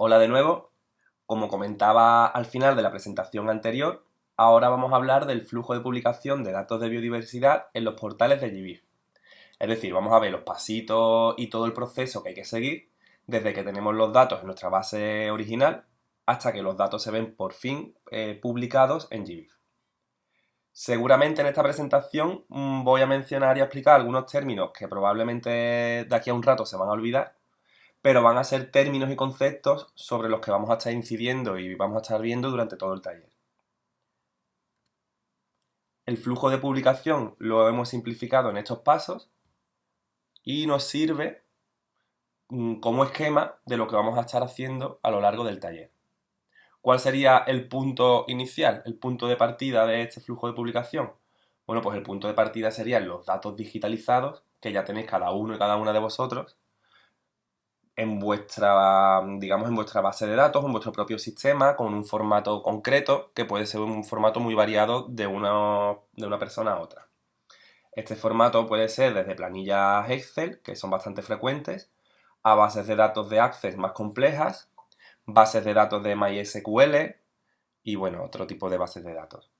Hola de nuevo. Como comentaba al final de la presentación anterior, ahora vamos a hablar del flujo de publicación de datos de biodiversidad en los portales de GBIF. Es decir, vamos a ver los pasitos y todo el proceso que hay que seguir desde que tenemos los datos en nuestra base original hasta que los datos se ven por fin publicados en GBIF. Seguramente en esta presentación voy a mencionar y a explicar algunos términos que probablemente de aquí a un rato se van a olvidar, pero van a ser términos y conceptos sobre los que vamos a estar incidiendo y vamos a estar viendo durante todo el taller. El flujo de publicación lo hemos simplificado en estos pasos y nos sirve como esquema de lo que vamos a estar haciendo a lo largo del taller. ¿Cuál sería el punto inicial, el punto de partida de este flujo de publicación? Bueno, pues el punto de partida serían los datos digitalizados que ya tenéis cada uno y cada una de vosotros en vuestra, digamos, en vuestra base de datos, en vuestro propio sistema, con un formato concreto, que puede ser un formato muy variado de una persona a otra. Este formato puede ser desde planillas Excel, que son bastante frecuentes, a bases de datos de Access más complejas, bases de datos de MySQL y, bueno, otro tipo de bases de datos.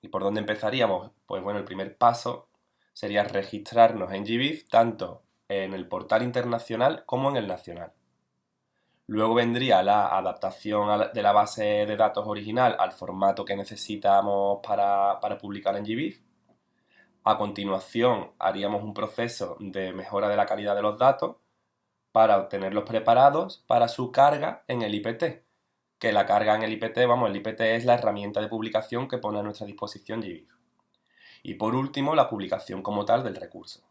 ¿Y por dónde empezaríamos? Pues bueno, el primer paso sería registrarnos en GBIF tanto en el portal internacional como en el nacional. Luego vendría la adaptación de la base de datos original al formato que necesitamos para publicar en GBIF. A continuación haríamos un proceso de mejora de la calidad de los datos para obtenerlos preparados para su carga en el IPT. Que la carga en el IPT, vamos, el IPT es la herramienta de publicación que pone a nuestra disposición GBIF. Y por último, la publicación como tal del recurso.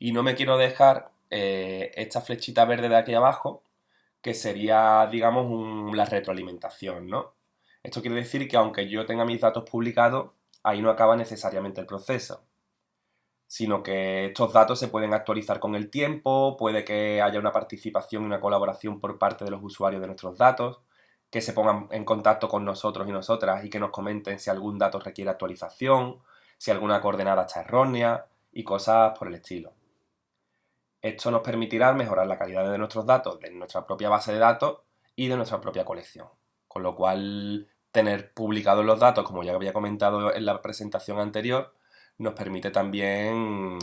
Y no me quiero dejar esta flechita verde de aquí abajo, que sería, digamos, la retroalimentación, ¿no? Esto quiere decir que aunque yo tenga mis datos publicados, ahí no acaba necesariamente el proceso, sino que estos datos se pueden actualizar con el tiempo, puede que haya una participación y una colaboración por parte de los usuarios de nuestros datos, que se pongan en contacto con nosotros y nosotras y que nos comenten si algún dato requiere actualización, si alguna coordenada está errónea y cosas por el estilo. Esto nos permitirá mejorar la calidad de nuestros datos, de nuestra propia base de datos y de nuestra propia colección. Con lo cual, tener publicados los datos, como ya había comentado en la presentación anterior, nos permite también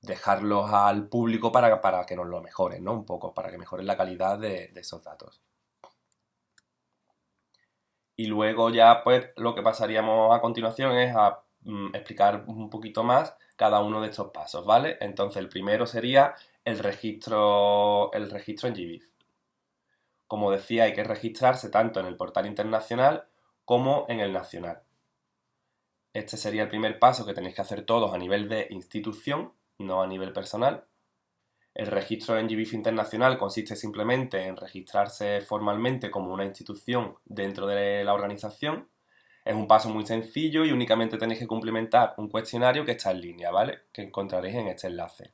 dejarlos al público para que nos lo mejoren, ¿no? Un poco, para que mejoren la calidad de esos datos. Y luego ya, pues, lo que pasaríamos a continuación es a explicar un poquito más cada uno de estos pasos, ¿vale? Entonces, el primero sería el registro en GBIF. Como decía, hay que registrarse tanto en el portal internacional como en el nacional. Este sería el primer paso que tenéis que hacer todos a nivel de institución, no a nivel personal. El registro en GBIF internacional consiste simplemente en registrarse formalmente como una institución dentro de la organización. Es un paso muy sencillo y únicamente tenéis que cumplimentar un cuestionario que está en línea, ¿vale? Que encontraréis en este enlace.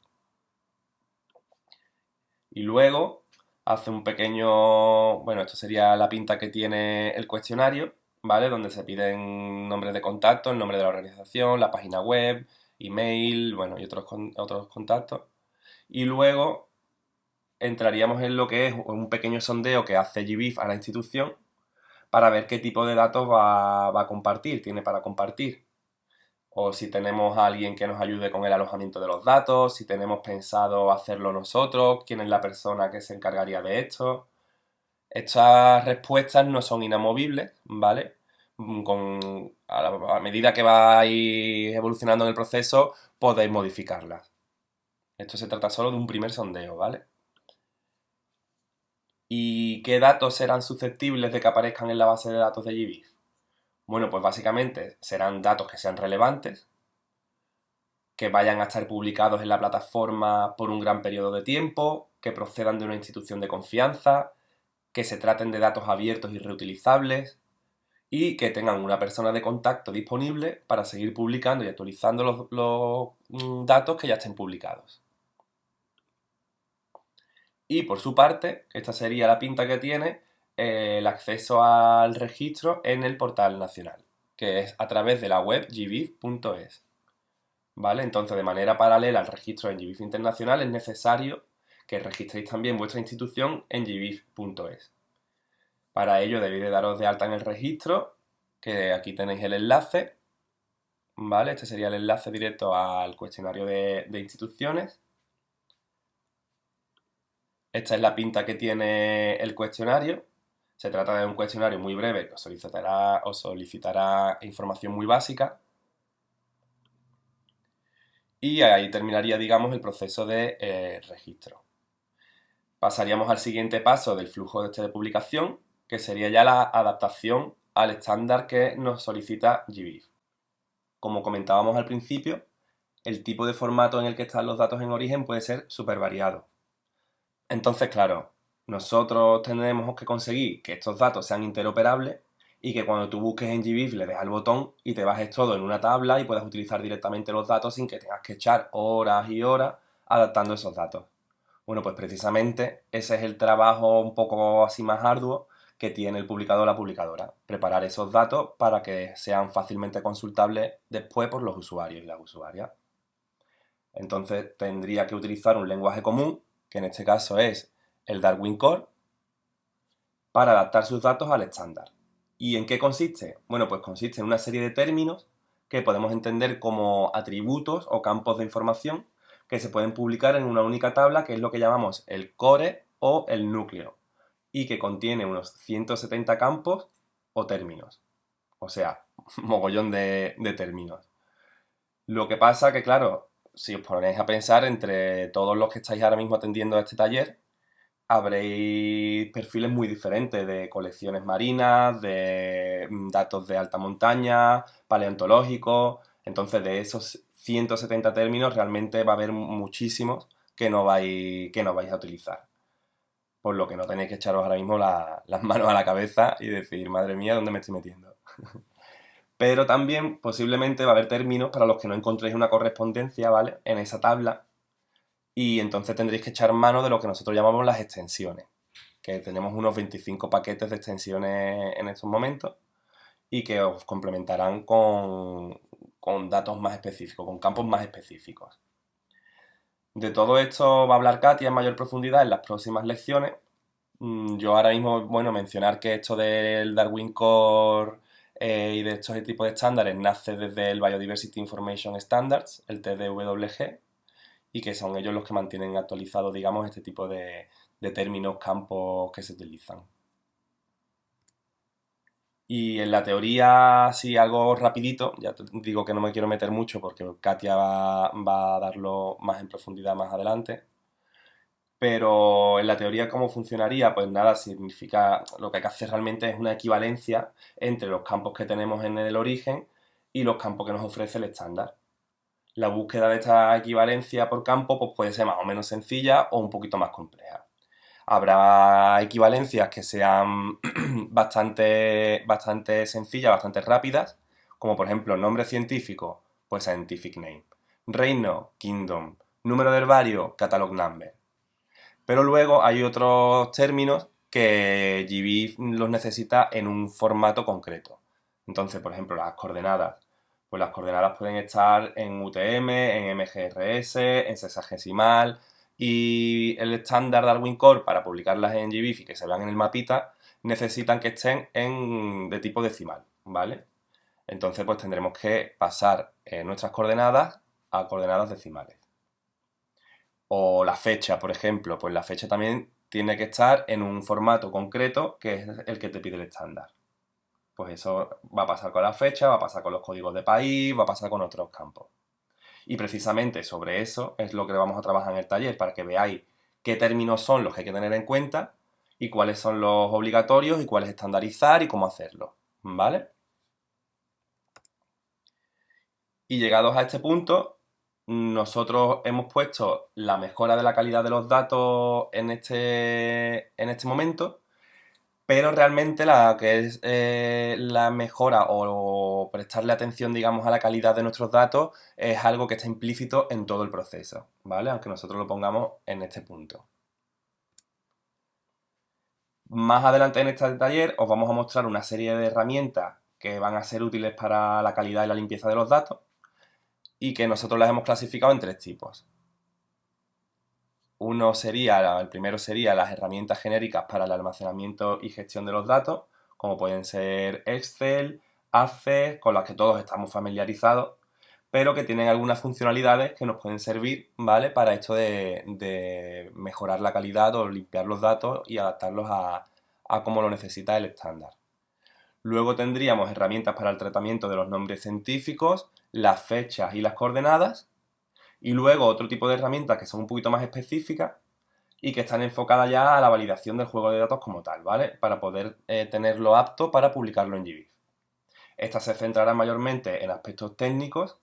Y luego hace un pequeño, bueno, esto sería la pinta que tiene el cuestionario, ¿vale? Donde se piden nombres de contacto, el nombre de la organización, la página web, email, bueno, y otros contactos. Y luego entraríamos en lo que es un pequeño sondeo que hace GBIF a la institución para ver qué tipo de datos va a compartir, tiene para compartir. O si tenemos a alguien que nos ayude con el alojamiento de los datos, si tenemos pensado hacerlo nosotros, quién es la persona que se encargaría de esto. Estas respuestas no son inamovibles, ¿vale? A medida que vais evolucionando en el proceso, podéis modificarlas. Esto se trata solo de un primer sondeo, ¿vale? ¿Y qué datos serán susceptibles de que aparezcan en la base de datos de GBIF? Bueno, pues básicamente serán datos que sean relevantes, que vayan a estar publicados en la plataforma por un gran periodo de tiempo, que procedan de una institución de confianza, que se traten de datos abiertos y reutilizables y que tengan una persona de contacto disponible para seguir publicando y actualizando los datos que ya estén publicados. Y por su parte, esta sería la pinta que tiene el acceso al registro en el portal nacional, que es a través de la web gbif.es. ¿Vale? Entonces, de manera paralela al registro en GBIF internacional, es necesario que registréis también vuestra institución en gbif.es. Para ello debéis de daros de alta en el registro, que aquí tenéis el enlace, ¿vale? Este sería el enlace directo al cuestionario de instituciones. Esta es la pinta que tiene el cuestionario. Se trata de un cuestionario muy breve que os solicitará información muy básica. Y ahí terminaría, digamos, el proceso de registro. Pasaríamos al siguiente paso del flujo de publicación, que sería ya la adaptación al estándar que nos solicita GBIF. Como comentábamos al principio, el tipo de formato en el que están los datos en origen puede ser súper variado. Entonces, claro, nosotros tenemos que conseguir que estos datos sean interoperables y que cuando tú busques en GBIF le des al botón y te bajes todo en una tabla y puedas utilizar directamente los datos sin que tengas que echar horas y horas adaptando esos datos. Bueno, pues precisamente ese es el trabajo un poco así más arduo que tiene el publicador o la publicadora. Preparar esos datos para que sean fácilmente consultables después por los usuarios y las usuarias. Entonces tendría que utilizar un lenguaje común, que en este caso es el Darwin Core, para adaptar sus datos al estándar. ¿Y en qué consiste? Bueno, pues consiste en una serie de términos que podemos entender como atributos o campos de información que se pueden publicar en una única tabla, que es lo que llamamos el core o el núcleo, y que contiene unos 170 campos o términos. O sea, mogollón de términos. Lo que pasa que, claro, si os ponéis a pensar, entre todos los que estáis ahora mismo atendiendo a este taller, habréis perfiles muy diferentes de colecciones marinas, de datos de alta montaña, paleontológicos. Entonces, de esos 170 términos, realmente va a haber muchísimos que no vais a utilizar. Por lo que no tenéis que echaros ahora mismo las manos a la cabeza y decir, madre mía, ¿dónde me estoy metiendo? Pero también posiblemente va a haber términos para los que no encontréis una correspondencia, ¿vale? En esa tabla, y entonces tendréis que echar mano de lo que nosotros llamamos las extensiones, que tenemos unos 25 paquetes de extensiones en estos momentos y que os complementarán con datos más específicos, con campos más específicos. De todo esto va a hablar Katia en mayor profundidad en las próximas lecciones. Yo ahora mismo, bueno, mencionar que esto del Darwin Core y de estos tipos de estándares nace desde el Biodiversity Information Standards, el TDWG, y que son ellos los que mantienen actualizado, digamos, este tipo de términos, campos que se utilizan. Y en la teoría, sí, algo rapidito, ya te digo que no me quiero meter mucho porque Katia va a darlo más en profundidad más adelante. Pero en la teoría, ¿cómo funcionaría? Pues nada, significa, lo que hay que hacer realmente es una equivalencia entre los campos que tenemos en el origen y los campos que nos ofrece el estándar. La búsqueda de esta equivalencia por campo pues puede ser más o menos sencilla o un poquito más compleja. Habrá equivalencias que sean bastante sencillas, bastante rápidas, como por ejemplo nombre científico, pues scientific name, reino, kingdom, número de herbario, catalog number. Pero luego hay otros términos que GBIF los necesita en un formato concreto. Entonces, por ejemplo, las coordenadas. Pues las coordenadas pueden estar en UTM, en MGRS, en sexagesimal, y el estándar Darwin Core para publicarlas en GBIF y que se vean en el mapita necesitan que estén de tipo decimal, ¿vale? Entonces pues tendremos que pasar nuestras coordenadas a coordenadas decimales. O la fecha, por ejemplo, pues la fecha también tiene que estar en un formato concreto que es el que te pide el estándar. Pues eso va a pasar con la fecha, va a pasar con los códigos de país, va a pasar con otros campos. Y precisamente sobre eso es lo que vamos a trabajar en el taller, para que veáis qué términos son los que hay que tener en cuenta y cuáles son los obligatorios y cuáles estandarizar y cómo hacerlo. ¿Vale? Y llegados a este punto, nosotros hemos puesto la mejora de la calidad de los datos en este momento, pero realmente la que es la mejora o prestarle atención, digamos, a la calidad de nuestros datos es algo que está implícito en todo el proceso, ¿vale? Aunque nosotros lo pongamos en este punto. Más adelante en este taller os vamos a mostrar una serie de herramientas que van a ser útiles para la calidad y la limpieza de los datos y que nosotros las hemos clasificado en tres tipos. El primero sería las herramientas genéricas para el almacenamiento y gestión de los datos, como pueden ser Excel, Access, con las que todos estamos familiarizados, pero que tienen algunas funcionalidades que nos pueden servir, ¿vale? Para esto de mejorar la calidad o limpiar los datos y adaptarlos a como lo necesita el estándar. Luego tendríamos herramientas para el tratamiento de los nombres científicos, las fechas y las coordenadas. Y luego otro tipo de herramientas que son un poquito más específicas y que están enfocadas ya a la validación del juego de datos como tal, ¿vale? Para poder tenerlo apto para publicarlo en GBIF. Estas se centrarán mayormente en aspectos técnicos,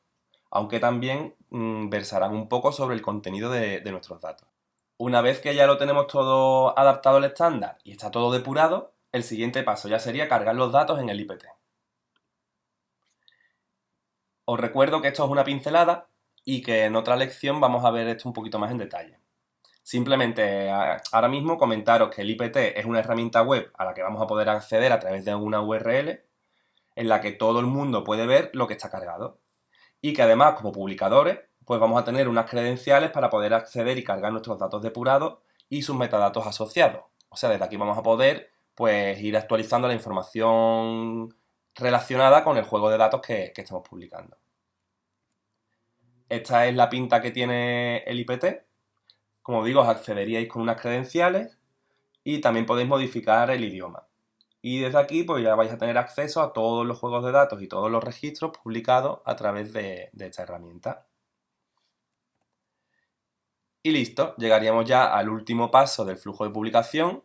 aunque también versarán un poco sobre el contenido de nuestros datos. Una vez que ya lo tenemos todo adaptado al estándar y está todo depurado, el siguiente paso ya sería cargar los datos en el IPT. Os recuerdo que esto es una pincelada y que en otra lección vamos a ver esto un poquito más en detalle. Simplemente ahora mismo comentaros que el IPT es una herramienta web a la que vamos a poder acceder a través de una URL en la que todo el mundo puede ver lo que está cargado. Y que además, como publicadores, pues vamos a tener unas credenciales para poder acceder y cargar nuestros datos depurados y sus metadatos asociados. O sea, desde aquí vamos a poder pues ir actualizando la información relacionada con el juego de datos que estamos publicando. Esta es la pinta que tiene el IPT. Como digo, os accederíais con unas credenciales y también podéis modificar el idioma. Y desde aquí pues ya vais a tener acceso a todos los juegos de datos y todos los registros publicados a través de esta herramienta. Y listo, llegaríamos ya al último paso del flujo de publicación,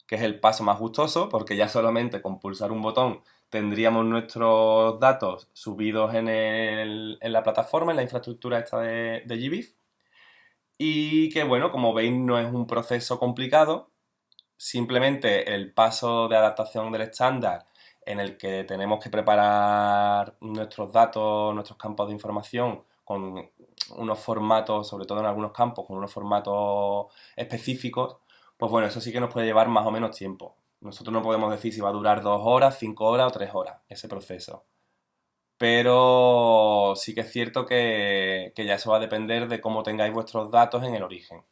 que es el paso más gustoso, porque ya solamente con pulsar un botón tendríamos nuestros datos subidos en la plataforma, en la infraestructura esta de GBIF. Y que bueno, como veis no es un proceso complicado, simplemente el paso de adaptación del estándar en el que tenemos que preparar nuestros datos, nuestros campos de información con unos formatos, sobre todo en algunos campos, con unos formatos específicos, pues bueno, eso sí que nos puede llevar más o menos tiempo. Nosotros no podemos decir si va a durar 2 horas, 5 horas o 3 horas ese proceso. Pero sí que es cierto que ya eso va a depender de cómo tengáis vuestros datos en el origen.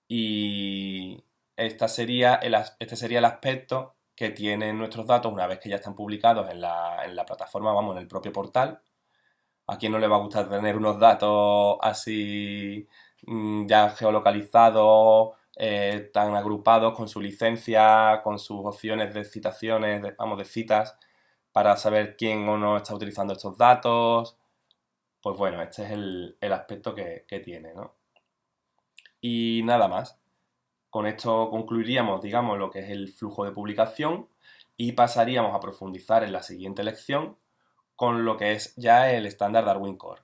Y este sería el aspecto que tienen nuestros datos una vez que ya están publicados en la plataforma, vamos, en el propio portal. ¿A quién no le va a gustar tener unos datos así ya geolocalizados, tan agrupados con su licencia, con sus opciones de citaciones, de citas, para saber quién o no está utilizando estos datos? Pues bueno, este es el aspecto que tiene, ¿no? Y nada más. Con esto concluiríamos, digamos, lo que es el flujo de publicación y pasaríamos a profundizar en la siguiente lección con lo que es ya el estándar Darwin Core.